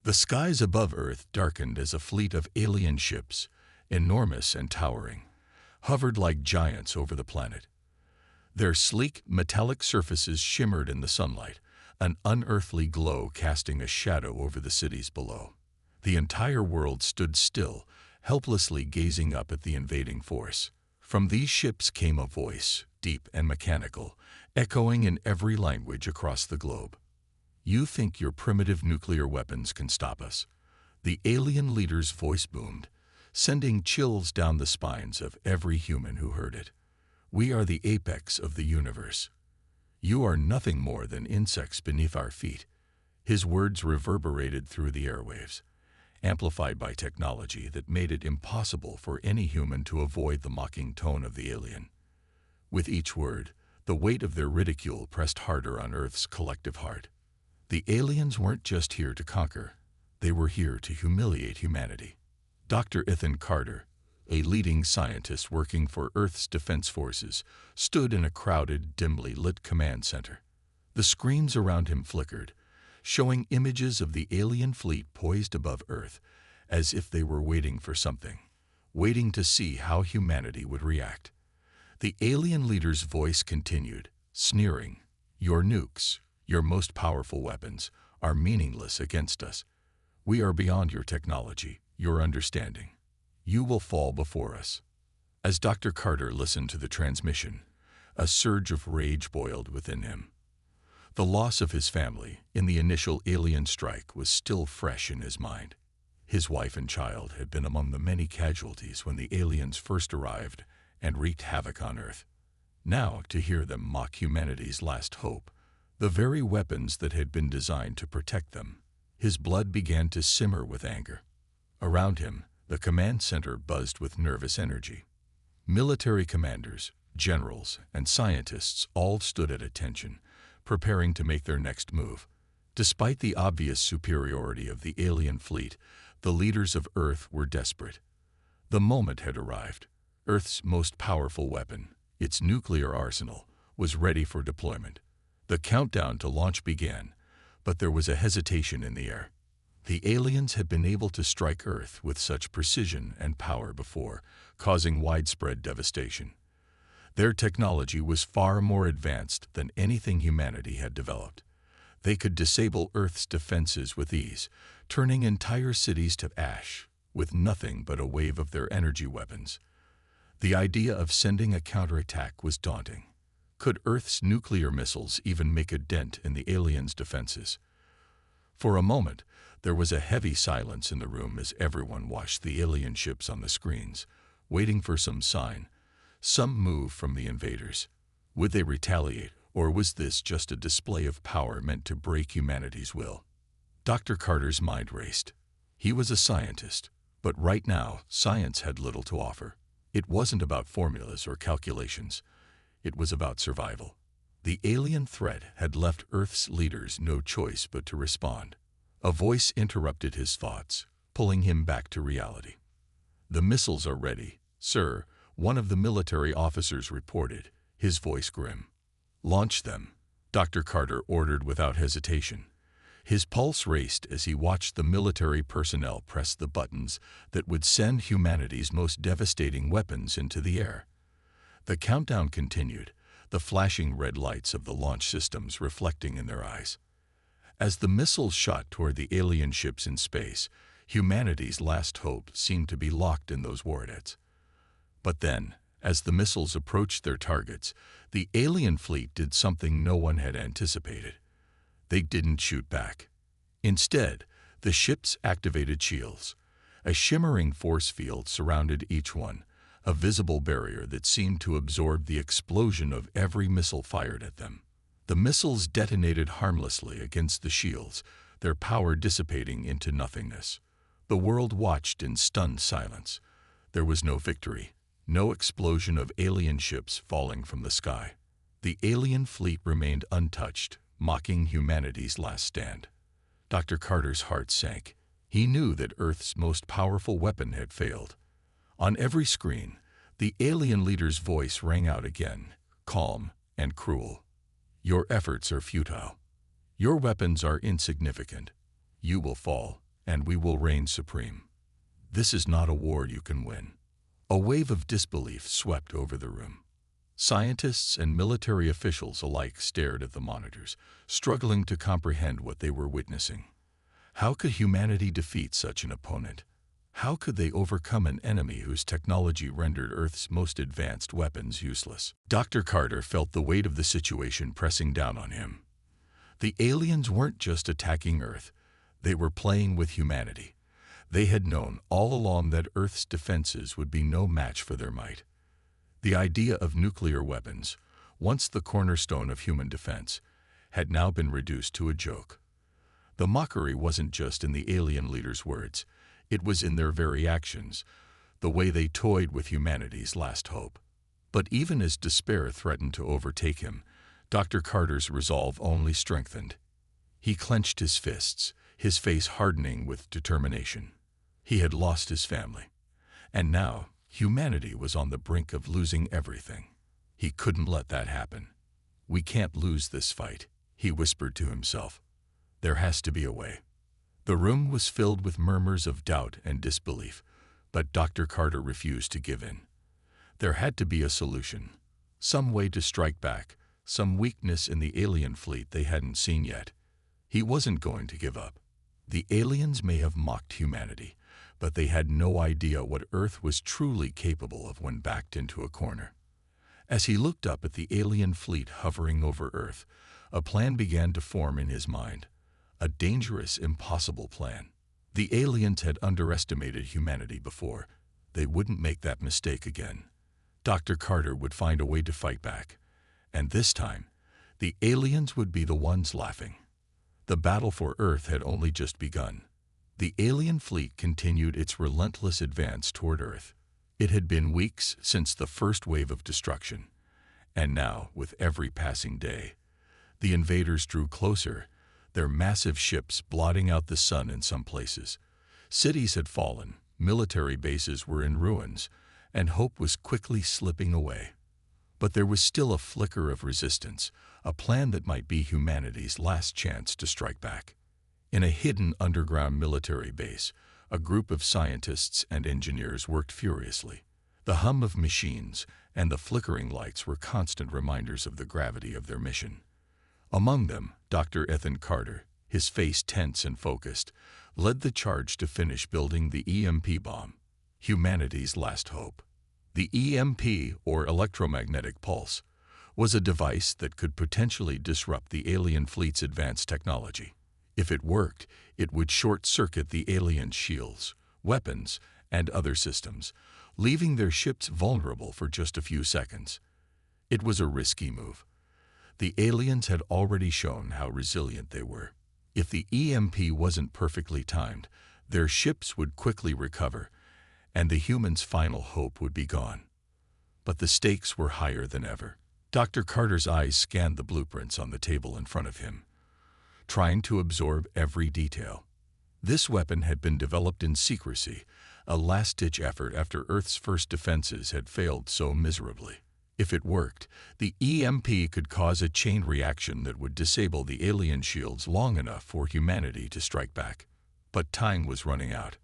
The skies above Earth darkened as a fleet of alien ships, enormous and towering, hovered like giants over the planet. Their sleek, metallic surfaces shimmered in the sunlight, an unearthly glow casting a shadow over the cities below. The entire world stood still, helplessly gazing up at the invading force. From these ships came a voice, deep and mechanical, echoing in every language across the globe. "You think your primitive nuclear weapons can stop us?" The alien leader's voice boomed, sending chills down the spines of every human who heard it. "We are the apex of the universe. You are nothing more than insects beneath our feet." His words reverberated through the airwaves, amplified by technology that made it impossible for any human to avoid the mocking tone of the alien. With each word, the weight of their ridicule pressed harder on Earth's collective heart. The aliens weren't just here to conquer, they were here to humiliate humanity. Dr. Ethan Carter, a leading scientist working for Earth's defense forces, stood in a crowded, dimly lit command center. The screens around him flickered, showing images of the alien fleet poised above Earth, as if they were waiting for something, waiting to see how humanity would react. The alien leader's voice continued, sneering, "Your nukes, your most powerful weapons, are meaningless against us. We are beyond your technology, your understanding. You will fall before us." As Dr. Carter listened to the transmission, a surge of rage boiled within him. The loss of his family in the initial alien strike was still fresh in his mind. His wife and child had been among the many casualties when the aliens first arrived and wreaked havoc on Earth. Now, to hear them mock humanity's last hope, the very weapons that had been designed to protect them, his blood began to simmer with anger. Around him, the command center buzzed with nervous energy. Military commanders, generals, and scientists all stood at attention, preparing to make their next move. Despite the obvious superiority of the alien fleet, the leaders of Earth were desperate. The moment had arrived. Earth's most powerful weapon, its nuclear arsenal, was ready for deployment. The countdown to launch began, but there was a hesitation in the air. The aliens had been able to strike Earth with such precision and power before, causing widespread devastation. Their technology was far more advanced than anything humanity had developed. They could disable Earth's defenses with ease, turning entire cities to ash, with nothing but a wave of their energy weapons. The idea of sending a counterattack was daunting. Could Earth's nuclear missiles even make a dent in the aliens' defenses? For a moment, there was a heavy silence in the room as everyone watched the alien ships on the screens, waiting for some sign, some move from the invaders. Would they retaliate, or was this just a display of power meant to break humanity's will? Dr. Carter's mind raced. He was a scientist, but right now, science had little to offer. It wasn't about formulas or calculations. It was about survival. The alien threat had left Earth's leaders no choice but to respond. A voice interrupted his thoughts, pulling him back to reality. "The missiles are ready, sir," one of the military officers reported, his voice grim. "Launch them," Dr. Carter ordered without hesitation. His pulse raced as he watched the military personnel press the buttons that would send humanity's most devastating weapons into the air. The countdown continued, the flashing red lights of the launch systems reflecting in their eyes. As the missiles shot toward the alien ships in space, humanity's last hope seemed to be locked in those warheads. But then, as the missiles approached their targets, the alien fleet did something no one had anticipated. They didn't shoot back. Instead, the ships activated shields. A shimmering force field surrounded each one, a visible barrier that seemed to absorb the explosion of every missile fired at them. The missiles detonated harmlessly against the shields, their power dissipating into nothingness. The world watched in stunned silence. There was no victory, no explosion of alien ships falling from the sky. The alien fleet remained untouched, mocking humanity's last stand. Dr. Carter's heart sank. He knew that Earth's most powerful weapon had failed. On every screen, the alien leader's voice rang out again, calm and cruel. "Your efforts are futile. Your weapons are insignificant. You will fall, and we will reign supreme. This is not a war you can win." A wave of disbelief swept over the room. Scientists and military officials alike stared at the monitors, struggling to comprehend what they were witnessing. How could humanity defeat such an opponent? How could they overcome an enemy whose technology rendered Earth's most advanced weapons useless? Dr. Carter felt the weight of the situation pressing down on him. The aliens weren't just attacking Earth, they were playing with humanity. They had known all along that Earth's defenses would be no match for their might. The idea of nuclear weapons, once the cornerstone of human defense, had now been reduced to a joke. The mockery wasn't just in the alien leaders' words, it was in their very actions, the way they toyed with humanity's last hope. But even as despair threatened to overtake him, Dr. Carter's resolve only strengthened. He clenched his fists, his face hardening with determination. He had lost his family, and now humanity was on the brink of losing everything. He couldn't let that happen. "We can't lose this fight," he whispered to himself. "There has to be a way." The room was filled with murmurs of doubt and disbelief, but Dr. Carter refused to give in. There had to be a solution, some way to strike back, some weakness in the alien fleet they hadn't seen yet. He wasn't going to give up. The aliens may have mocked humanity, but they had no idea what Earth was truly capable of when backed into a corner. As he looked up at the alien fleet hovering over Earth, a plan began to form in his mind. A dangerous, impossible plan. The aliens had underestimated humanity before. They wouldn't make that mistake again. Dr. Carter would find a way to fight back. And this time, the aliens would be the ones laughing. The battle for Earth had only just begun. The alien fleet continued its relentless advance toward Earth. It had been weeks since the first wave of destruction. And now, with every passing day, the invaders drew closer, their massive ships blotting out the sun in some places. Cities had fallen, military bases were in ruins, and hope was quickly slipping away. But there was still a flicker of resistance, a plan that might be humanity's last chance to strike back. In a hidden underground military base, a group of scientists and engineers worked furiously. The hum of machines and the flickering lights were constant reminders of the gravity of their mission. Among them, Dr. Ethan Carter, his face tense and focused, led the charge to finish building the EMP bomb, humanity's last hope. The EMP, or electromagnetic pulse, was a device that could potentially disrupt the alien fleet's advanced technology. If it worked, it would short-circuit the alien shields, weapons, and other systems, leaving their ships vulnerable for just a few seconds. It was a risky move. The aliens had already shown how resilient they were. If the EMP wasn't perfectly timed, their ships would quickly recover, and the humans' final hope would be gone. But the stakes were higher than ever. Dr. Carter's eyes scanned the blueprints on the table in front of him, trying to absorb every detail. This weapon had been developed in secrecy, a last-ditch effort after Earth's first defenses had failed so miserably. If it worked, the EMP could cause a chain reaction that would disable the alien shields long enough for humanity to strike back. But time was running out.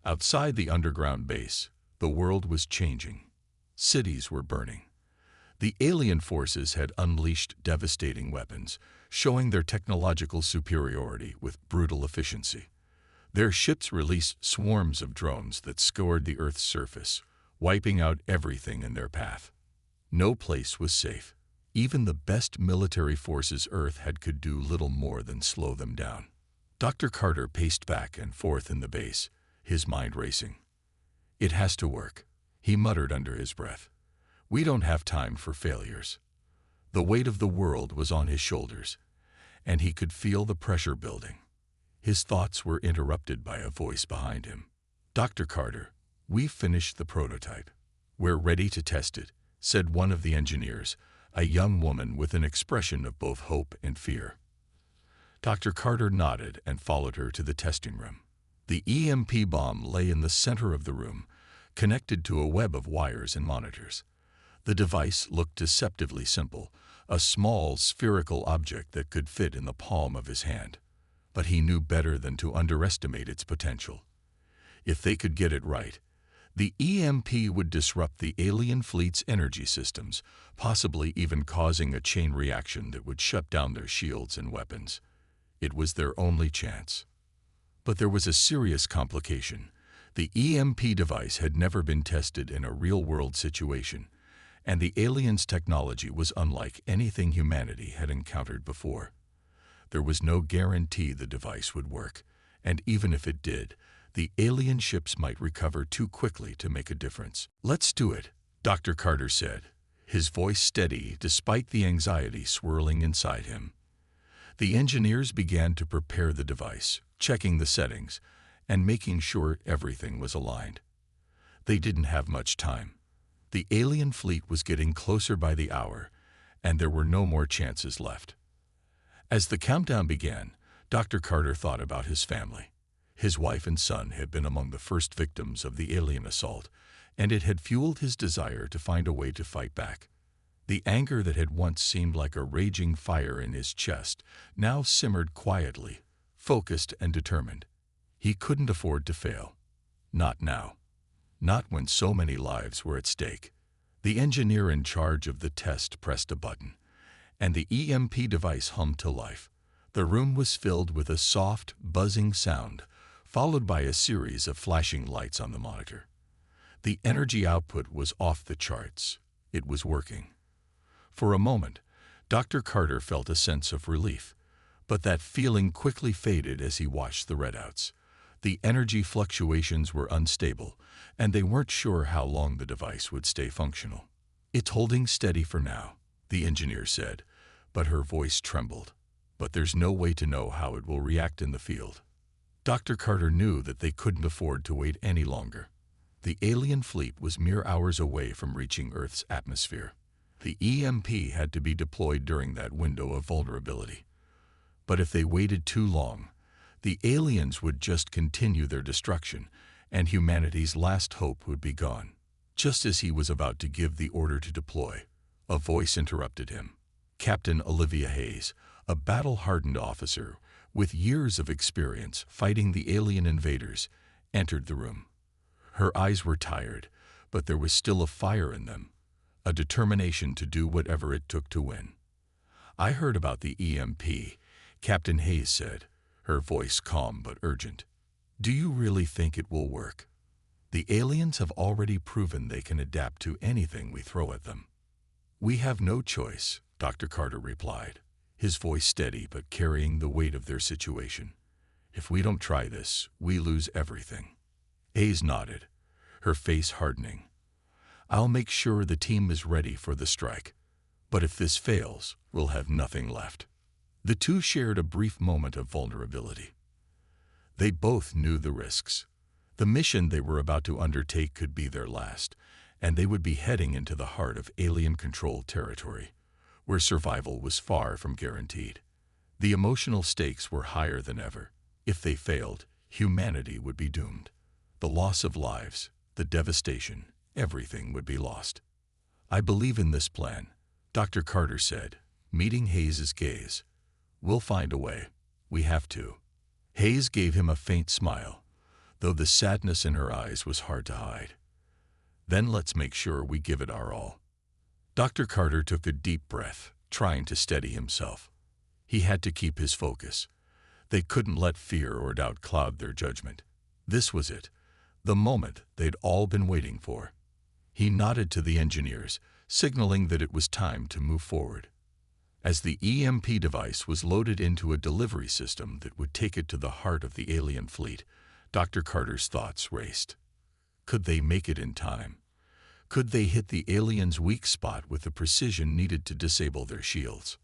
Outside the underground base, the world was changing. Cities were burning. The alien forces had unleashed devastating weapons, showing their technological superiority with brutal efficiency. Their ships released swarms of drones that scoured the Earth's surface, wiping out everything in their path. No place was safe. Even the best military forces Earth had could do little more than slow them down. Dr. Carter paced back and forth in the base, his mind racing. "It has to work," he muttered under his breath. "We don't have time for failures." The weight of the world was on his shoulders, and he could feel the pressure building. His thoughts were interrupted by a voice behind him. "Dr. Carter, we've finished the prototype. We're ready to test it," said one of the engineers, a young woman with an expression of both hope and fear. Dr. Carter nodded and followed her to the testing room. The EMP bomb lay in the center of the room, connected to a web of wires and monitors. The device looked deceptively simple, a small spherical object that could fit in the palm of his hand. but he knew better than to underestimate its potential. If they could get it right, the EMP would disrupt the alien fleet's energy systems, possibly even causing a chain reaction that would shut down their shields and weapons. It was their only chance. But there was a serious complication. The EMP device had never been tested in a real-world situation, and the aliens' technology was unlike anything humanity had encountered before. There was no guarantee the device would work, and even if it did, the alien ships might recover too quickly to make a difference. "Let's do it," Dr. Carter said, his voice steady despite the anxiety swirling inside him. The engineers began to prepare the device, checking the settings, and making sure everything was aligned. They didn't have much time. The alien fleet was getting closer by the hour, and there were no more chances left. As the countdown began, Dr. Carter thought about his family. His wife and son had been among the first victims of the alien assault, and it had fueled his desire to find a way to fight back. The anger that had once seemed like a raging fire in his chest now simmered quietly, focused and determined. He couldn't afford to fail. Not now. Not when so many lives were at stake. The engineer in charge of the test pressed a button, and the EMP device hummed to life. The room was filled with a soft, buzzing sound, followed by a series of flashing lights on the monitor. The energy output was off the charts. It was working. For a moment, Dr. Carter felt a sense of relief, but that feeling quickly faded as he watched the readouts. The energy fluctuations were unstable, and they weren't sure how long the device would stay functional. "It's holding steady for now," the engineer said, but her voice trembled. "But there's no way to know how it will react in the field." Dr. Carter knew that they couldn't afford to wait any longer. The alien fleet was mere hours away from reaching Earth's atmosphere. The EMP had to be deployed during that window of vulnerability. But if they waited too long, the aliens would just continue their destruction, and humanity's last hope would be gone. Just as he was about to give the order to deploy, a voice interrupted him. Captain Olivia Hayes, a battle-hardened officer with years of experience fighting the alien invaders, entered the room. Her eyes were tired, but there was still a fire in them, a determination to do whatever it took to win. "I heard about the EMP," Captain Hayes said, her voice calm but urgent. "Do you really think it will work? The aliens have already proven they can adapt to anything we throw at them." "We have no choice," Dr. Carter replied, his voice steady but carrying the weight of their situation. "If we don't try this, we lose everything." Hayes nodded, her face hardening. "I'll make sure the team is ready for the strike, but if this fails, we'll have nothing left." The two shared a brief moment of vulnerability. They both knew the risks. The mission they were about to undertake could be their last, and they would be heading into the heart of alien-controlled territory, where survival was far from guaranteed. The emotional stakes were higher than ever. If they failed, humanity would be doomed. The loss of lives, the devastation, everything would be lost. "I believe in this plan," Dr. Carter said, meeting Hayes' gaze. "We'll find a way. We have to." Hayes gave him a faint smile, though the sadness in her eyes was hard to hide. "Then let's make sure we give it our all." Dr. Carter took a deep breath, trying to steady himself. He had to keep his focus. They couldn't let fear or doubt cloud their judgment. This was it, the moment they'd all been waiting for. He nodded to the engineers, signaling that it was time to move forward. As the EMP device was loaded into a delivery system that would take it to the heart of the alien fleet, Dr. Carter's thoughts raced. Could they make it in time? Could they hit the aliens' weak spot with the precision needed to disable their shields?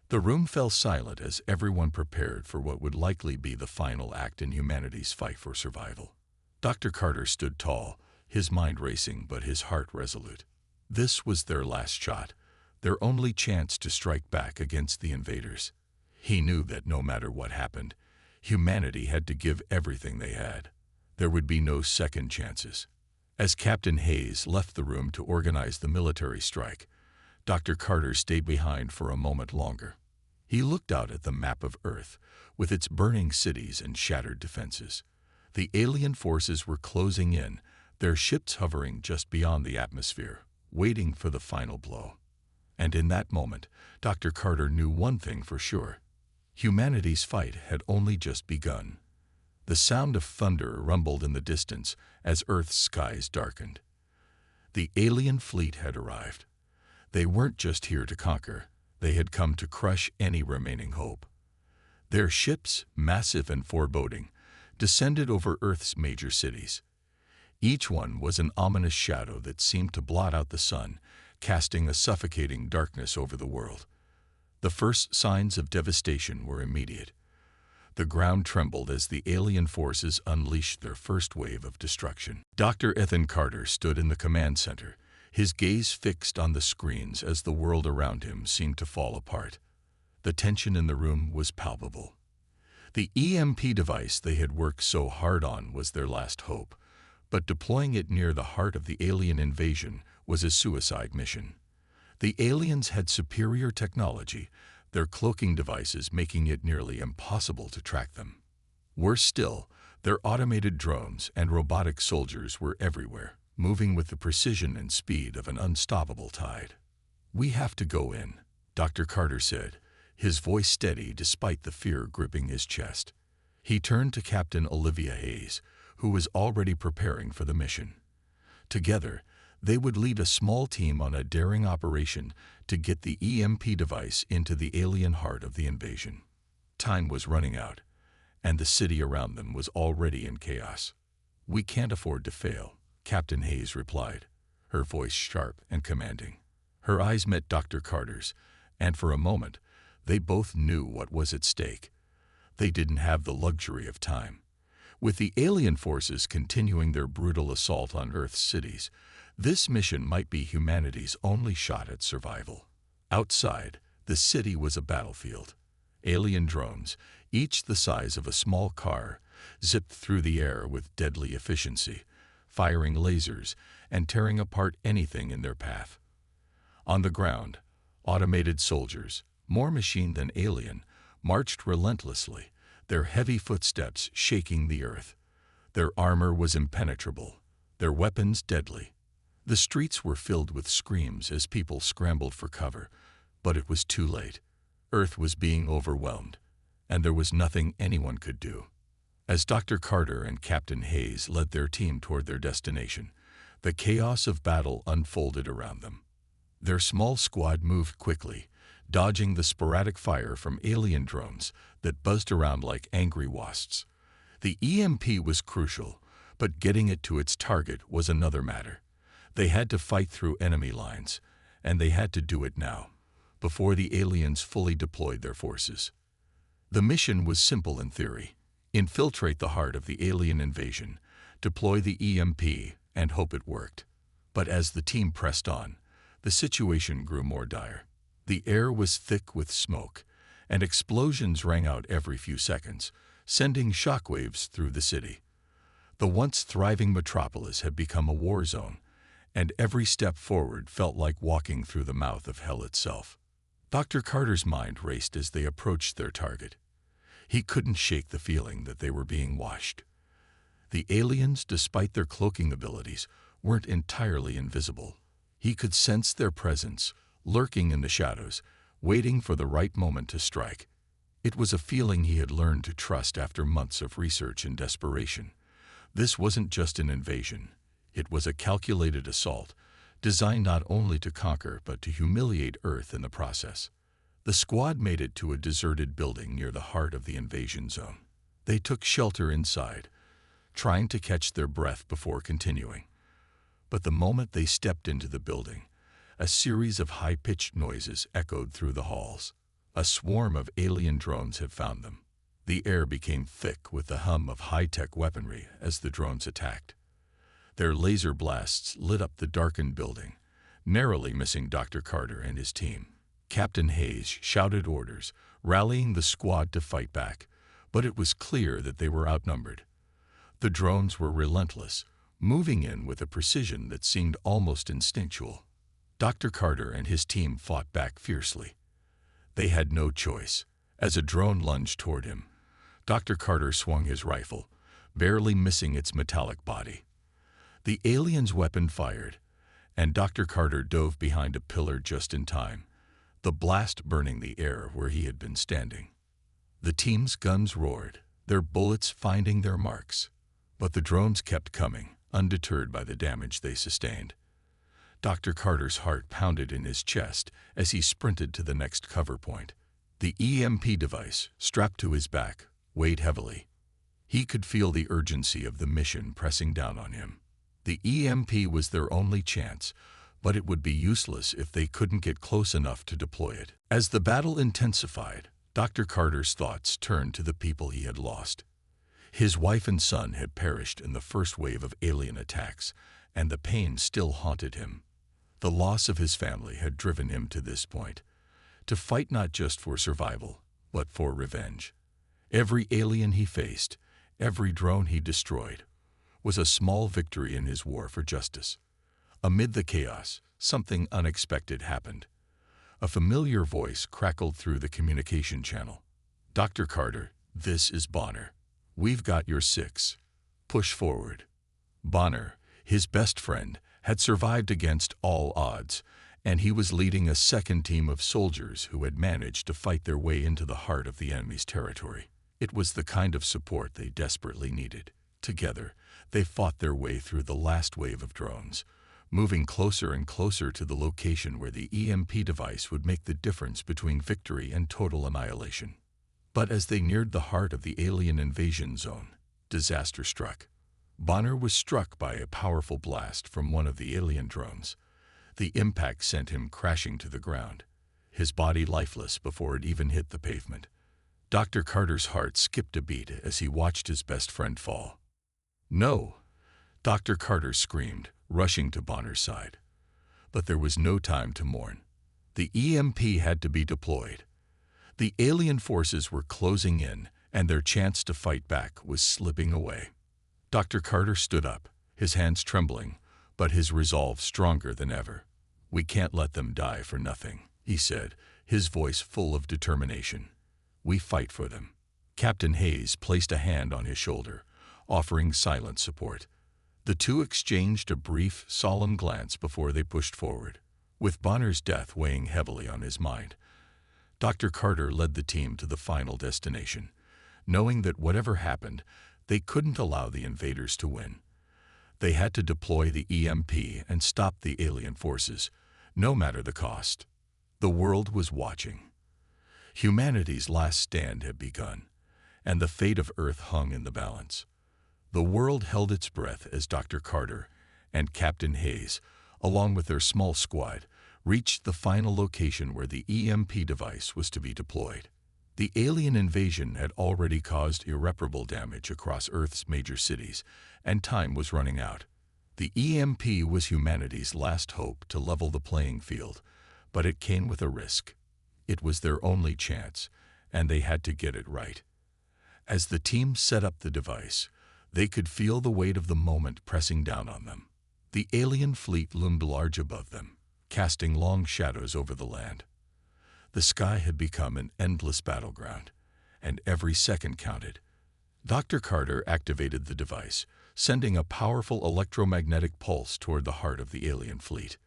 The room fell silent as everyone prepared for what would likely be the final act in humanity's fight for survival. Dr. Carter stood tall, his mind racing but his heart resolute. This was their last shot, their only chance to strike back against the invaders. He knew that no matter what happened, humanity had to give everything they had. There would be no second chances. As Captain Hayes left the room to organize the military strike, Dr. Carter stayed behind for a moment longer. He looked out at the map of Earth, with its burning cities and shattered defenses. The alien forces were closing in, their ships hovering just beyond the atmosphere, waiting for the final blow. And in that moment, Dr. Carter knew one thing for sure. Humanity's fight had only just begun. The sound of thunder rumbled in the distance as Earth's skies darkened. The alien fleet had arrived. They weren't just here to conquer. They had come to crush any remaining hope. Their ships, massive and foreboding, descended over Earth's major cities. Each one was an ominous shadow that seemed to blot out the sun, casting a suffocating darkness over the world. The first signs of devastation were immediate. The ground trembled as the alien forces unleashed their first wave of destruction. Dr. Ethan Carter stood in the command center, his gaze fixed on the screens as the world around him seemed to fall apart. The tension in the room was palpable. The EMP device they had worked so hard on was their last hope, but deploying it near the heart of the alien invasion was a suicide mission. The aliens had superior technology, their cloaking devices making it nearly impossible to track them. Worse still, their automated drones and robotic soldiers were everywhere, moving with the precision and speed of an unstoppable tide. "We have to go in," Dr. Carter said, his voice steady despite the fear gripping his chest. He turned to Captain Olivia Hayes, who was already preparing for the mission. Together, they would lead a small team on a daring operation to get the EMP device into the alien heart of the invasion. Time was running out, and the city around them was already in chaos. "We can't afford to fail," Captain Hayes replied, her voice sharp and commanding. Her eyes met Dr. Carter's, and for a moment, they both knew what was at stake. They didn't have the luxury of time. With the alien forces continuing their brutal assault on Earth's cities, this mission might be humanity's only shot at survival. Outside, the city was a battlefield. Alien drones, each the size of a small car, zipped through the air with deadly efficiency, firing lasers and tearing apart anything in their path. On the ground, automated soldiers, more machine than alien, marched relentlessly, their heavy footsteps shaking the earth. Their armor was impenetrable, their weapons deadly. The streets were filled with screams as people scrambled for cover, but it was too late. Earth was being overwhelmed, and there was nothing anyone could do. As Dr. Carter and Captain Hayes led their team toward their destination, the chaos of battle unfolded around them. Their small squad moved quickly, dodging the sporadic fire from alien drones that buzzed around like angry wasps. The EMP was crucial, but getting it to its target was another matter. They had to fight through enemy lines, and they had to do it now, before the aliens fully deployed their forces. The mission was simple in theory: infiltrate the heart of the alien invasion, deploy the EMP, and hope it worked. But as the team pressed on, the situation grew more dire. The air was thick with smoke, and explosions rang out every few seconds, sending shockwaves through the city. The once thriving metropolis had become a war zone, and every step forward felt like walking through the mouth of hell itself. Dr. Carter's mind raced as they approached their target. He couldn't shake the feeling that they were being watched. The aliens, despite their cloaking abilities, weren't entirely invisible. He could sense their presence, lurking in the shadows, waiting for the right moment to strike. It was a feeling he had learned to trust after months of research and desperation. This wasn't just an invasion. It was a calculated assault, designed not only to conquer but to humiliate Earth in the process. The squad made it to a deserted building near the heart of the invasion zone. They took shelter inside, trying to catch their breath before continuing. But the moment they stepped into the building, a series of high-pitched noises echoed through the halls. A swarm of alien drones had found them. The air became thick with the hum of high-tech weaponry as the drones attacked. Their laser blasts lit up the darkened building, narrowly missing Dr. Carter and his team. Captain Hayes shouted orders, rallying the squad to fight back, but it was clear that they were outnumbered. The drones were relentless, moving in with a precision that seemed almost instinctual. Dr. Carter and his team fought back fiercely. They had no choice. As a drone lunged toward him, Dr. Carter swung his rifle, barely missing its metallic body. The alien's weapon fired, and Dr. Carter dove behind a pillar just in time, the blast burning the air where he had been standing. The team's guns roared, their bullets finding their marks. But the drones kept coming, undeterred by the damage they sustained. Dr. Carter's heart pounded in his chest as he sprinted to the next cover point. The EMP device, strapped to his back, weighed heavily. He could feel the urgency of the mission pressing down on him. The EMP was their only chance, but it would be useless if they couldn't get close enough to deploy it. As the battle intensified, Dr. Carter's thoughts turned to the people he had lost. His wife and son had perished in the first wave of alien attacks, and the pain still haunted him. The loss of his family had driven him to this point, to fight not just for survival, but for revenge. Every alien he faced, every drone he destroyed, was a small victory in his war for justice. Amid the chaos, something unexpected happened. A familiar voice crackled through the communication channel. "Dr. Carter, this is Bonner. We've got your 6. Push forward." Bonner, his best friend, had survived against all odds, and he was leading a second team of soldiers who had managed to fight their way into the heart of the enemy's territory. It was the kind of support they desperately needed. Together, they fought their way through the last wave of drones, moving closer and closer to the location where the EMP device would make the difference between victory and total annihilation. But as they neared the heart of the alien invasion zone, disaster struck. Bonner was struck by a powerful blast from one of the alien drones. The impact sent him crashing to the ground, his body lifeless before it even hit the pavement. Dr. Carter's heart skipped a beat as he watched his best friend fall. "No!" Dr. Carter screamed, rushing to Bonner's side. But there was no time to mourn. The EMP had to be deployed. The alien forces were closing in, and their chance to fight back was slipping away. Dr. Carter stood up, his hands trembling, but his resolve stronger than ever. "We can't let them die for nothing," he said, his voice full of determination. "We fight for them." Captain Hayes placed a hand on his shoulder, offering silent support. The two exchanged a brief, solemn glance before they pushed forward. With Bonner's death weighing heavily on his mind, Dr. Carter led the team to the final destination, knowing that whatever happened, they couldn't allow the invaders to win. They had to deploy the EMP and stop the alien forces, no matter the cost. The world was watching. Humanity's last stand had begun, and the fate of Earth hung in the balance. The world held its breath as Dr. Carter and Captain Hayes, along with their small squad, reached the final location where the EMP device was to be deployed. The alien invasion had already caused irreparable damage across Earth's major cities, and time was running out. The EMP was humanity's last hope to level the playing field, but it came with a risk. It was their only chance, and they had to get it right. As the team set up the device, they could feel the weight of the moment pressing down on them. The alien fleet loomed large above them, casting long shadows over the land. The sky had become an endless battleground, and every second counted. Dr. Carter activated the device, sending a powerful electromagnetic pulse toward the heart of the alien fleet.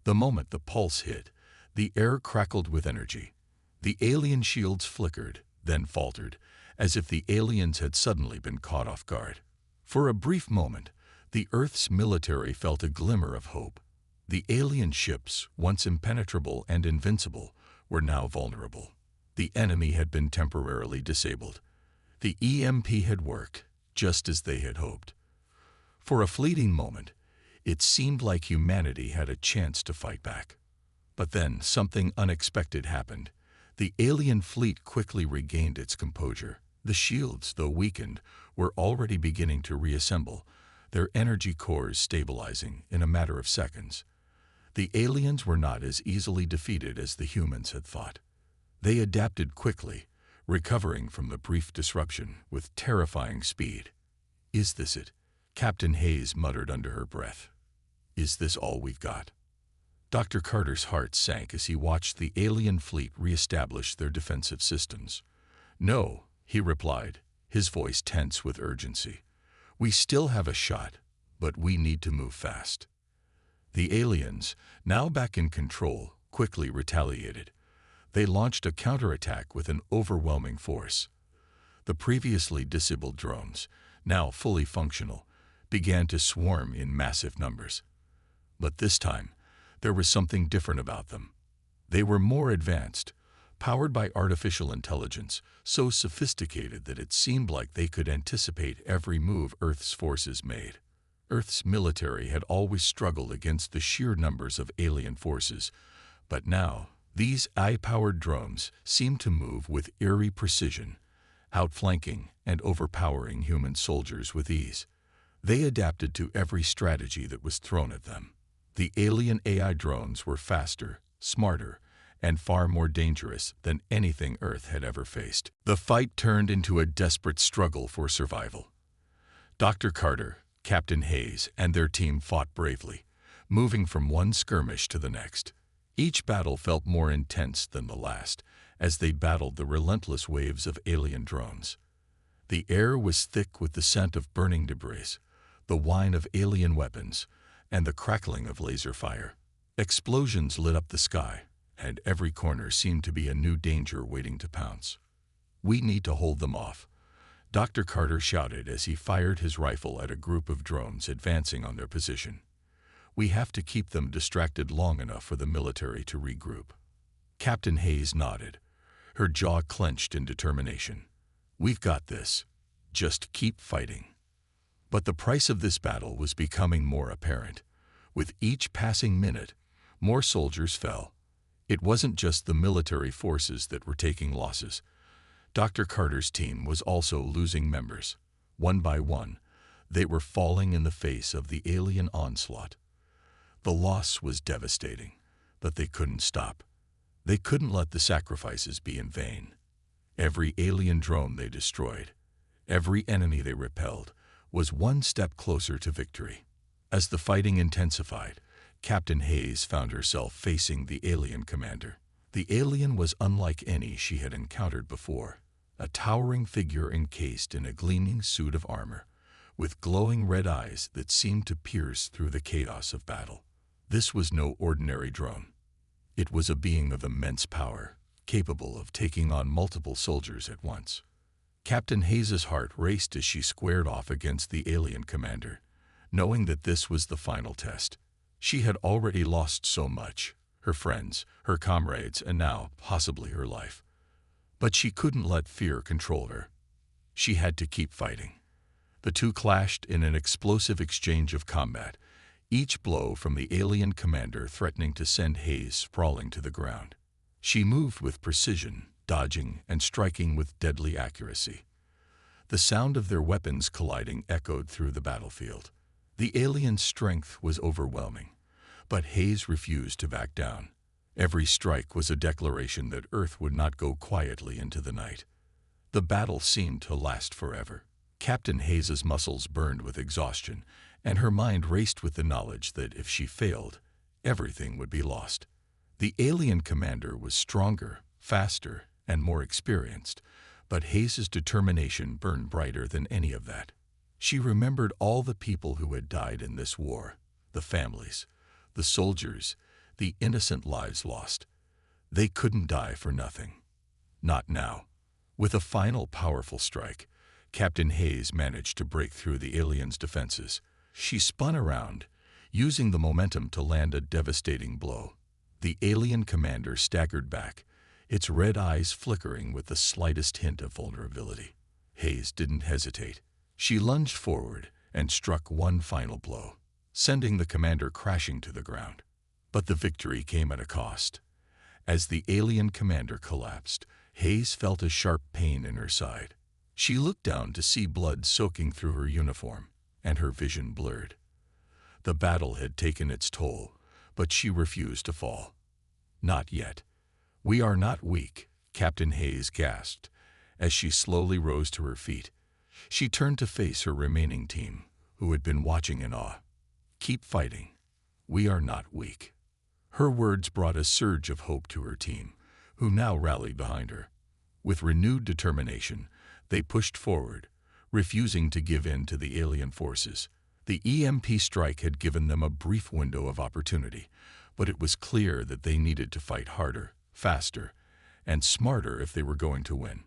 The moment the pulse hit, the air crackled with energy. The alien shields flickered, then faltered, as if the aliens had suddenly been caught off guard. For a brief moment, the Earth's military felt a glimmer of hope. The alien ships, once impenetrable and invincible, were now vulnerable. The enemy had been temporarily disabled. The EMP had worked, just as they had hoped. For a fleeting moment, it seemed like humanity had a chance to fight back. But then something unexpected happened. The alien fleet quickly regained its composure. The shields, though weakened, were already beginning to reassemble, their energy cores stabilizing in a matter of seconds. The aliens were not as easily defeated as the humans had thought. They adapted quickly, recovering from the brief disruption with terrifying speed. "Is this it?" Captain Hayes muttered under her breath. "Is this all we've got?" Dr. Carter's heart sank as he watched the alien fleet reestablish their defensive systems. "No," he replied, his voice tense with urgency. "We still have a shot, but we need to move fast." The aliens, now back in control, quickly retaliated. They launched a counterattack with an overwhelming force. The previously disabled drones, now fully functional, began to swarm in massive numbers. But this time, there was something different about them. They were more advanced, powered by artificial intelligence, so sophisticated that it seemed like they could anticipate every move Earth's forces made. Earth's military had always struggled against the sheer numbers of alien forces, but now, these AI-powered drones seemed to move with eerie precision, outflanking and overpowering human soldiers with ease. They adapted to every strategy that was thrown at them. The alien AI drones were faster, smarter, and far more dangerous than anything Earth had ever faced. The fight turned into a desperate struggle for survival. Dr. Carter, Captain Hayes, and their team fought bravely, moving from one skirmish to the next. Each battle felt more intense than the last, as they battled the relentless waves of alien drones. The air was thick with the scent of burning debris, the whine of alien weapons, and the crackling of laser fire. Explosions lit up the sky, and every corner seemed to be a new danger waiting to pounce. "We need to hold them off," Dr. Carter shouted as he fired his rifle at a group of drones advancing on their position. "We have to keep them distracted long enough for the military to regroup." Captain Hayes nodded, her jaw clenched in determination. "We've got this. Just keep fighting." But the price of this battle was becoming more apparent. With each passing minute, more soldiers fell. It wasn't just the military forces that were taking losses. Dr. Carter's team was also losing members. One by one, they were falling in the face of the alien onslaught. The loss was devastating, but they couldn't stop. They couldn't let the sacrifices be in vain. Every alien drone they destroyed, every enemy they repelled, was one step closer to victory. As the fighting intensified, Captain Hayes found herself facing the alien commander. The alien was unlike any she had encountered before, a towering figure encased in a gleaming suit of armor, with glowing red eyes that seemed to pierce through the chaos of battle. This was no ordinary drone. It was a being of immense power, capable of taking on multiple soldiers at once. Captain Hayes' heart raced as she squared off against the alien commander, knowing that this was the final test. She had already lost so much, her friends, her comrades, and now, possibly, her life. But she couldn't let fear control her. She had to keep fighting. The two clashed in an explosive exchange of combat, each blow from the alien commander threatening to send Hayes sprawling to the ground. She moved with precision, dodging and striking with deadly accuracy. The sound of their weapons colliding echoed through the battlefield. The alien's strength was overwhelming, but Hayes refused to back down. Every strike was a declaration that Earth would not go quietly into the night. The battle seemed to last forever. Captain Hayes' muscles burned with exhaustion, and her mind raced with the knowledge that if she failed, everything would be lost. The alien commander was stronger, faster, and more experienced, but Hayes' determination burned brighter than any of that. She remembered all the people who had died in this war, the families, the soldiers, the innocent lives lost. They couldn't die for nothing. Not now. With a final powerful strike, Captain Hayes managed to break through the alien's defenses. She spun around, using the momentum to land a devastating blow. The alien commander staggered back, its red eyes flickering with the slightest hint of vulnerability. Hayes didn't hesitate. She lunged forward and struck one final blow, sending the commander crashing to the ground. But the victory came at a cost. As the alien commander collapsed, Hayes felt a sharp pain in her side. She looked down to see blood soaking through her uniform, and her vision blurred. The battle had taken its toll, but she refused to fall. "Not yet. We are not weak," Captain Hayes gasped, as she slowly rose to her feet. She turned to face her remaining team, who had been watching in awe. "Keep fighting. We are not weak." Her words brought a surge of hope to her team, who now rallied behind her. With renewed determination, they pushed forward, refusing to give in to the alien forces. The EMP strike had given them a brief window of opportunity, but it was clear that they needed to fight harder, faster, and smarter if they were going to win.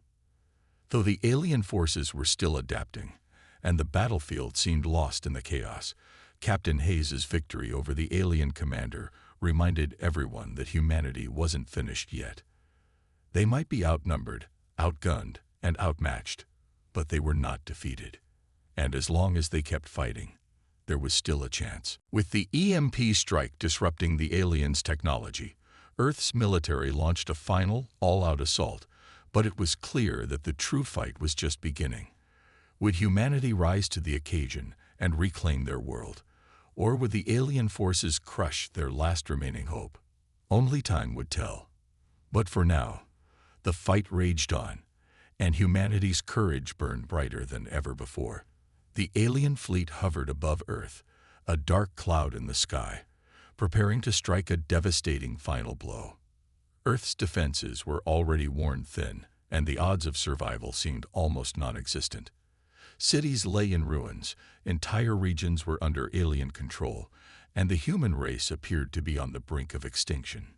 Though the alien forces were still adapting, and the battlefield seemed lost in the chaos, Captain Hayes's victory over the alien commander reminded everyone that humanity wasn't finished yet. They might be outnumbered, outgunned, and outmatched, but they were not defeated. And as long as they kept fighting, there was still a chance. With the EMP strike disrupting the aliens' technology, Earth's military launched a final, all-out assault, but it was clear that the true fight was just beginning. Would humanity rise to the occasion and reclaim their world? Or would the alien forces crush their last remaining hope? Only time would tell. But for now, the fight raged on, and humanity's courage burned brighter than ever before. The alien fleet hovered above Earth, a dark cloud in the sky, preparing to strike a devastating final blow. Earth's defenses were already worn thin, and the odds of survival seemed almost non-existent. Cities lay in ruins, entire regions were under alien control, and the human race appeared to be on the brink of extinction.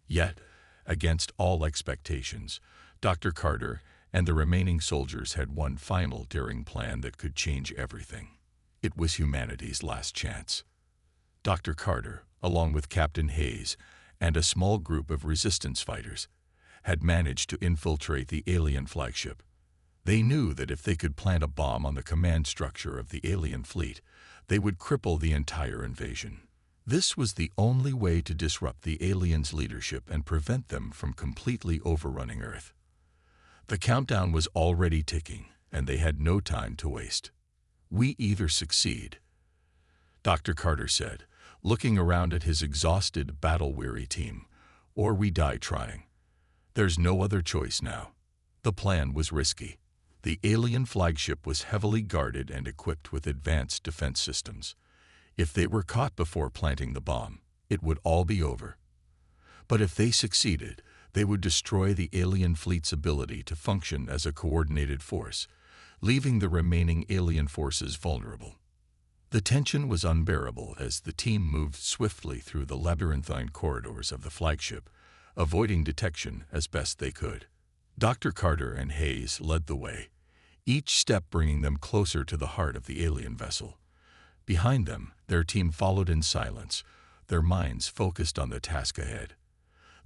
Yet, against all expectations, Dr. Carter and the remaining soldiers had one final daring plan that could change everything. It was humanity's last chance. Dr. Carter, along with Captain Hayes and a small group of resistance fighters, had managed to infiltrate the alien flagship. They knew that if they could plant a bomb on the command structure of the alien fleet, they would cripple the entire invasion. This was the only way to disrupt the aliens' leadership and prevent them from completely overrunning Earth. The countdown was already ticking, and they had no time to waste. "We either succeed," Dr. Carter said, looking around at his exhausted, battle-weary team, "or we die trying. There's no other choice now." The plan was risky. The alien flagship was heavily guarded and equipped with advanced defense systems. If they were caught before planting the bomb, it would all be over. But if they succeeded, they would destroy the alien fleet's ability to function as a coordinated force, leaving the remaining alien forces vulnerable. The tension was unbearable as the team moved swiftly through the labyrinthine corridors of the flagship, avoiding detection as best they could. Dr. Carter and Hayes led the way, each step bringing them closer to the heart of the alien vessel. Behind them, their team followed in silence, their minds focused on the task ahead.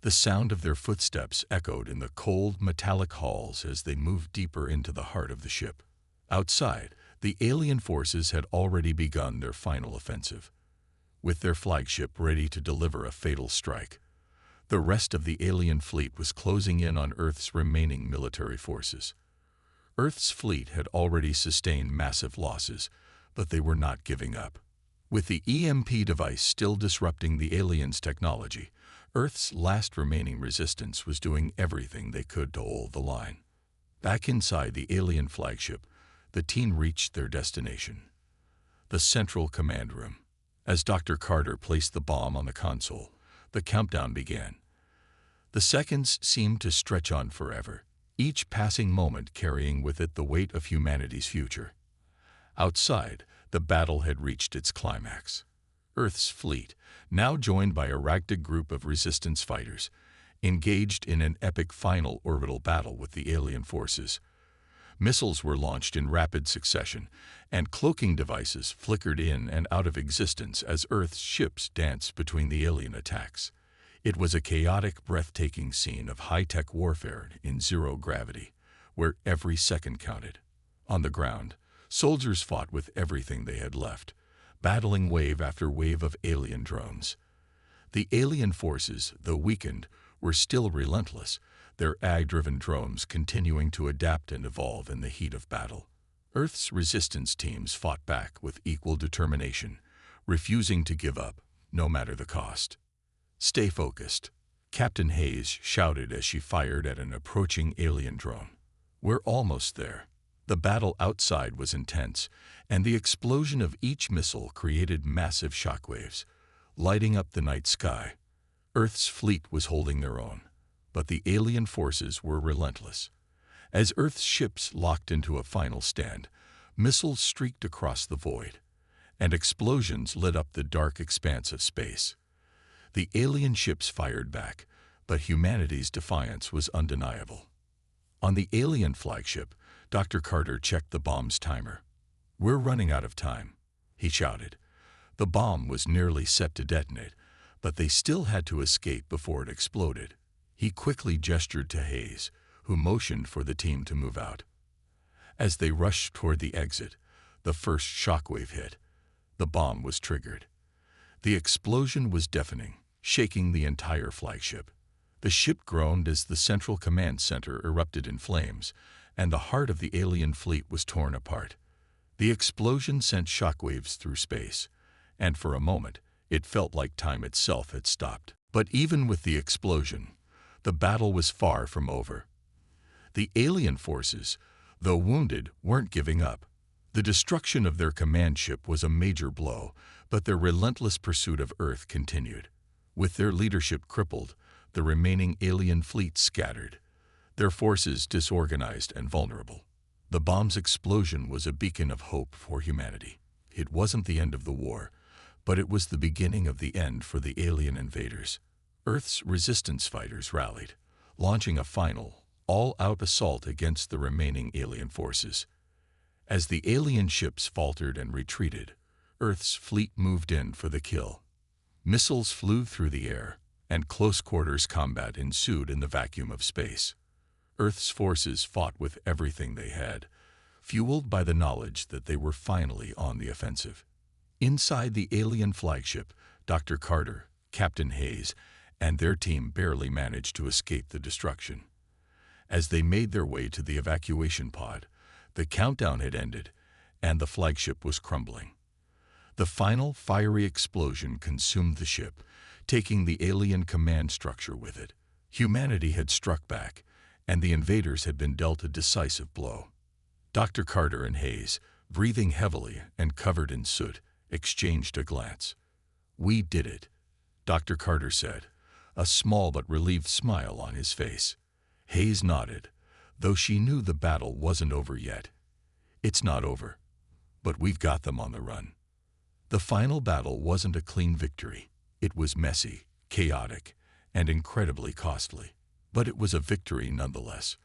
The sound of their footsteps echoed in the cold, metallic halls as they moved deeper into the heart of the ship. Outside, the alien forces had already begun their final offensive. With their flagship ready to deliver a fatal strike, the rest of the alien fleet was closing in on Earth's remaining military forces. Earth's fleet had already sustained massive losses, but they were not giving up. With the EMP device still disrupting the aliens' technology, Earth's last remaining resistance was doing everything they could to hold the line. Back inside the alien flagship, the team reached their destination, the central command room. As Dr. Carter placed the bomb on the console, the countdown began. The seconds seemed to stretch on forever, each passing moment carrying with it the weight of humanity's future. Outside, the battle had reached its climax. Earth's fleet, now joined by a ragtag group of resistance fighters, engaged in an epic final orbital battle with the alien forces. Missiles were launched in rapid succession, and cloaking devices flickered in and out of existence as Earth's ships danced between the alien attacks. It was a chaotic, breathtaking scene of high-tech warfare in zero gravity, where every second counted. On the ground, soldiers fought with everything they had left, battling wave after wave of alien drones. The alien forces, though weakened, were still relentless, their AI-driven drones continuing to adapt and evolve in the heat of battle. Earth's resistance teams fought back with equal determination, refusing to give up, no matter the cost. "Stay focused," Captain Hayes shouted as she fired at an approaching alien drone. "We're almost there." The battle outside was intense, and the explosion of each missile created massive shockwaves, lighting up the night sky. Earth's fleet was holding their own, but the alien forces were relentless. As Earth's ships locked into a final stand, missiles streaked across the void, and explosions lit up the dark expanse of space. The alien ships fired back, but humanity's defiance was undeniable. On the alien flagship, Dr. Carter checked the bomb's timer. "We're running out of time," he shouted. The bomb was nearly set to detonate, but they still had to escape before it exploded. He quickly gestured to Hayes, who motioned for the team to move out. As they rushed toward the exit, the first shockwave hit. The bomb was triggered. The explosion was deafening, shaking the entire flagship. The ship groaned as the central command center erupted in flames, and the heart of the alien fleet was torn apart. The explosion sent shockwaves through space, and for a moment, it felt like time itself had stopped. But even with the explosion, the battle was far from over. The alien forces, though wounded, weren't giving up. The destruction of their command ship was a major blow, but their relentless pursuit of Earth continued. With their leadership crippled, the remaining alien fleet scattered, their forces disorganized and vulnerable. The bomb's explosion was a beacon of hope for humanity. It wasn't the end of the war, but it was the beginning of the end for the alien invaders. Earth's resistance fighters rallied, launching a final, all-out assault against the remaining alien forces. As the alien ships faltered and retreated, Earth's fleet moved in for the kill. Missiles flew through the air, and close-quarters combat ensued in the vacuum of space. Earth's forces fought with everything they had, fueled by the knowledge that they were finally on the offensive. Inside the alien flagship, Dr. Carter, Captain Hayes, and their team barely managed to escape the destruction. As they made their way to the evacuation pod, the countdown had ended, and the flagship was crumbling. The final fiery explosion consumed the ship, taking the alien command structure with it. Humanity had struck back, and the invaders had been dealt a decisive blow. Dr. Carter and Hayes, breathing heavily and covered in soot, exchanged a glance. "We did it," Dr. Carter said, a small but relieved smile on his face. Hayes nodded, though she knew the battle wasn't over yet. "It's not over, but we've got them on the run." The final battle wasn't a clean victory. It was messy, chaotic, and incredibly costly. But it was a victory nonetheless.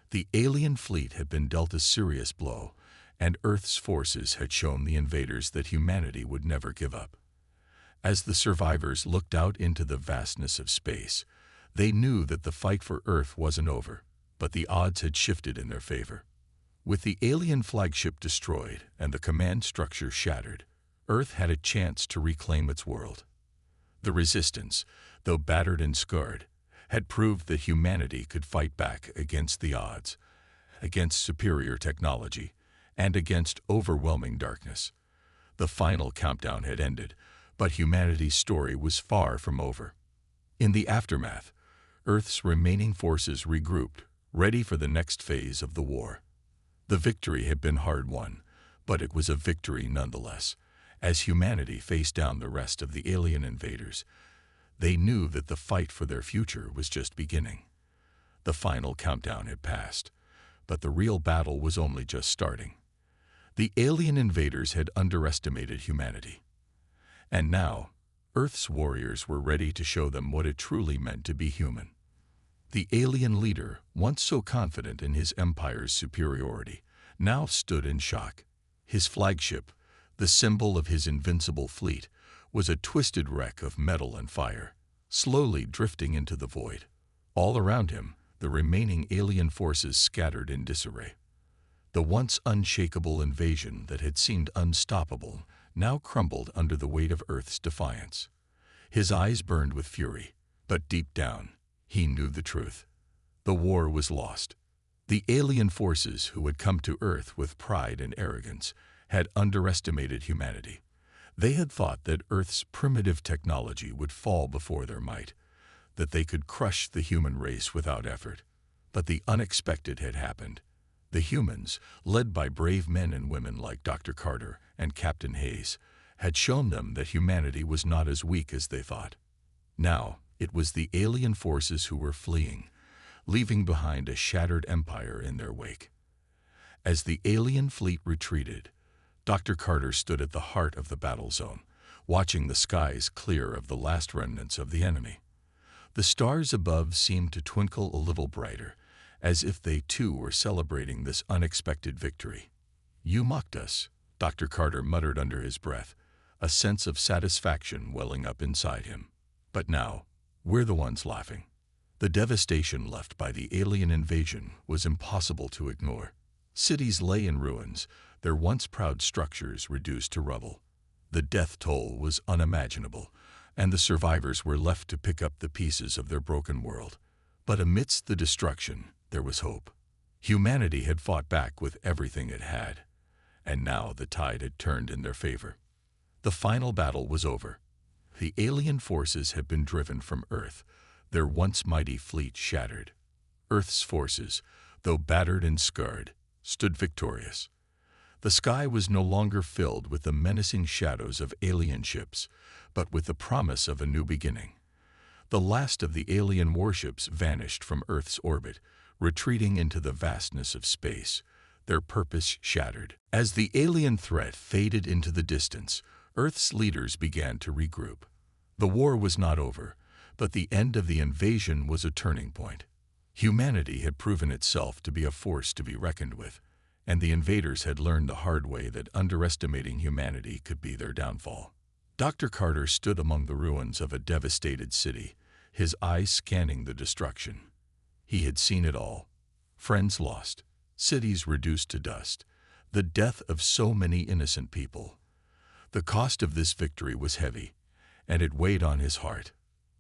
The alien fleet had been dealt a serious blow, and Earth's forces had shown the invaders that humanity would never give up. As the survivors looked out into the vastness of space, they knew that the fight for Earth wasn't over, but the odds had shifted in their favor. With the alien flagship destroyed and the command structure shattered, Earth had a chance to reclaim its world. The Resistance, though battered and scarred, had proved that humanity could fight back against the odds, against superior technology, and against overwhelming darkness. The final countdown had ended, but humanity's story was far from over. In the aftermath, Earth's remaining forces regrouped, ready for the next phase of the war. The victory had been hard-won, but it was a victory nonetheless. As humanity faced down the rest of the alien invaders, they knew that the fight for their future was just beginning. The final countdown had passed, but the real battle was only just starting. The alien invaders had underestimated humanity. And now, Earth's warriors were ready to show them what it truly meant to be human. The alien leader, once so confident in his empire's superiority, now stood in shock. His flagship, the symbol of his invincible fleet, was a twisted wreck of metal and fire, slowly drifting into the void. All around him, the remaining alien forces scattered in disarray. The once unshakable invasion that had seemed unstoppable now crumbled under the weight of Earth's defiance. His eyes burned with fury, but deep down, he knew the truth. The war was lost. The alien forces who had come to Earth with pride and arrogance had underestimated humanity. They had thought that Earth's primitive technology would fall before their might, that they could crush the human race without effort. But the unexpected had happened. The humans, led by brave men and women like Dr. Carter and Captain Hayes, had shown them that humanity was not as weak as they thought. Now, It was the alien forces who were fleeing, leaving behind a shattered empire in their wake. As the alien fleet retreated, Dr. Carter stood at the heart of the battle zone, watching the skies clear of the last remnants of the enemy. The stars above seemed to twinkle a little brighter, as if they too were celebrating this unexpected victory. "You mocked us," Dr. Carter muttered under his breath, a sense of satisfaction welling up inside him. "But now, we're the ones laughing." The devastation left by the alien invasion was impossible to ignore. Cities lay in ruins, their once proud structures reduced to rubble. The death toll was unimaginable, and the survivors were left to pick up the pieces of their broken world. But amidst the destruction, there was hope. Humanity had fought back with everything it had, and now the tide had turned in their favor. The final battle was over. The alien forces had been driven from Earth, their once mighty fleet shattered. Earth's forces, though battered and scarred, stood victorious. The sky was no longer filled with the menacing shadows of alien ships, but with the promise of a new beginning. The last of the alien warships vanished from Earth's orbit, retreating into the vastness of space, their purpose shattered. As the alien threat faded into the distance, Earth's leaders began to regroup. The war was not over, but the end of the invasion was a turning point. Humanity had proven itself to be a force to be reckoned with, and the invaders had learned the hard way that underestimating humanity could be their downfall. Dr. Carter stood among the ruins of a devastated city, his eyes scanning the destruction. He had seen it all. Friends lost, cities reduced to dust, the death of so many innocent people. The cost of this victory was heavy, and it weighed on his heart.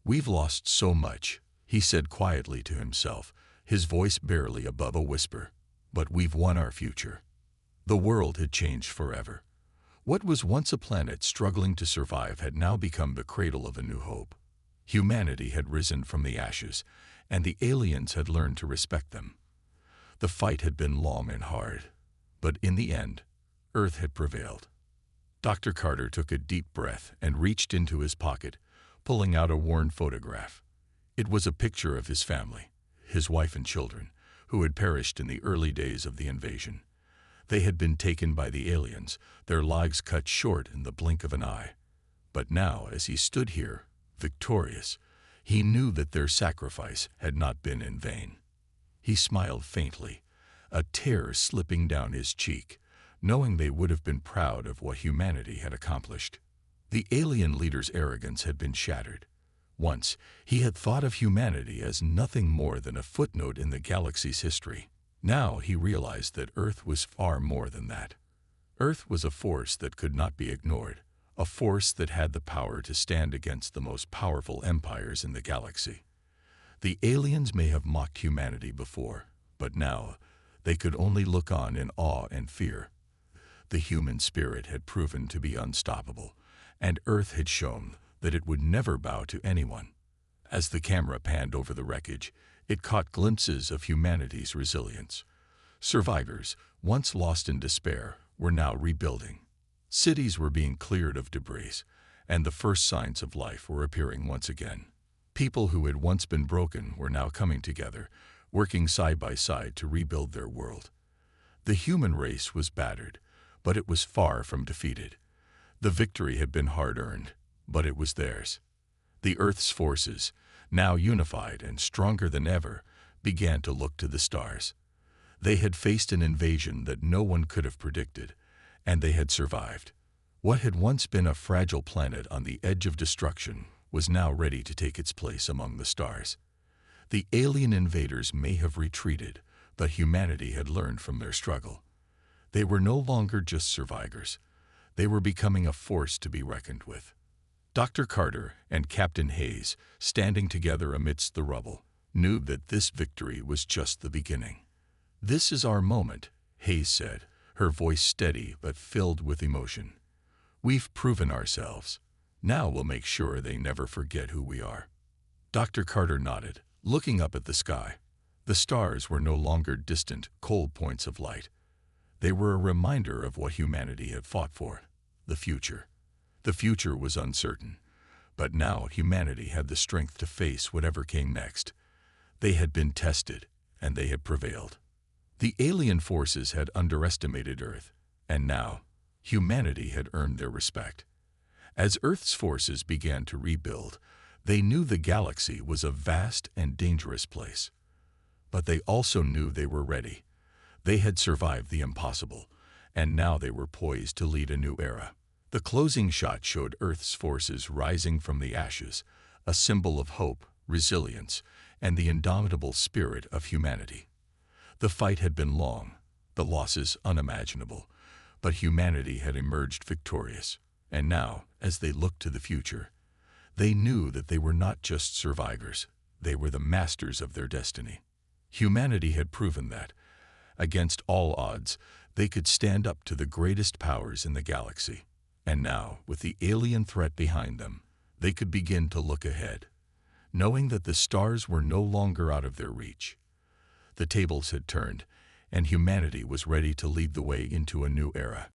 "We've lost so much," he said quietly to himself, his voice barely above a whisper. "But we've won our future." The world had changed forever. What was once a planet struggling to survive had now become the cradle of a new hope. Humanity had risen from the ashes, and the aliens had learned to respect them. The fight had been long and hard, but in the end, Earth had prevailed. Dr. Carter took a deep breath and reached into his pocket, pulling out a worn photograph. It was a picture of his family, his wife and children, who had perished in the early days of the invasion. They had been taken by the aliens, their lives cut short in the blink of an eye. But now, as he stood here, victorious, he knew that their sacrifice had not been in vain. He smiled faintly, a tear slipping down his cheek, knowing they would have been proud of what humanity had accomplished. The alien leader's arrogance had been shattered. Once, he had thought of humanity as nothing more than a footnote in the galaxy's history. Now he realized that Earth was far more than that. Earth was a force that could not be ignored, a force that had the power to stand against the most powerful empires in the galaxy. The aliens may have mocked humanity before, but now they could only look on in awe and fear. The human spirit had proven to be unstoppable, and Earth had shown that it would never bow to anyone. As the camera panned over the wreckage, it caught glimpses of humanity's resilience. Survivors, once lost in despair, were now rebuilding. Cities were being cleared of debris, and the first signs of life were appearing once again. People who had once been broken were now coming together, working side by side to rebuild their world. The human race was battered, but it was far from defeated. The victory had been hard-earned, but it was theirs. The Earth's forces, now unified and stronger than ever, began to look to the stars. They had faced an invasion that no one could have predicted, and they had survived. What had once been a fragile planet on the edge of destruction was now ready to take its place among the stars. The alien invaders may have retreated, but humanity had learned from their struggle. They were no longer just survivors. They were becoming a force to be reckoned with. Dr. Carter and Captain Hayes, standing together amidst the rubble, knew that this victory was just the beginning. "This is our moment," Hayes said, her voice steady but filled with emotion. "We've proven ourselves. Now we'll make sure they never forget who we are." Dr. Carter nodded, looking up at the sky. The stars were no longer distant, cold points of light. They were a reminder of what humanity had fought for, the future. The future was uncertain, But now humanity had the strength to face whatever came next. They had been tested, and they had prevailed. The alien forces had underestimated Earth, and now humanity had earned their respect. As Earth's forces began to rebuild, they knew the galaxy was a vast and dangerous place. But they also knew they were ready. They had survived the impossible, and now they were poised to lead a new era. The closing shot showed Earth's forces rising from the ashes, a symbol of hope, resilience, and the indomitable spirit of humanity. The fight had been long, the losses unimaginable, but humanity had emerged victorious. And now, as they looked to the future, they knew that they were not just survivors, they were the masters of their destiny. Humanity had proven that, against all odds, they could stand up to the greatest powers in the galaxy. And now, with the alien threat behind them, they could begin to look ahead, knowing that the stars were no longer out of their reach. The tables had turned, and humanity was ready to lead the way into a new era.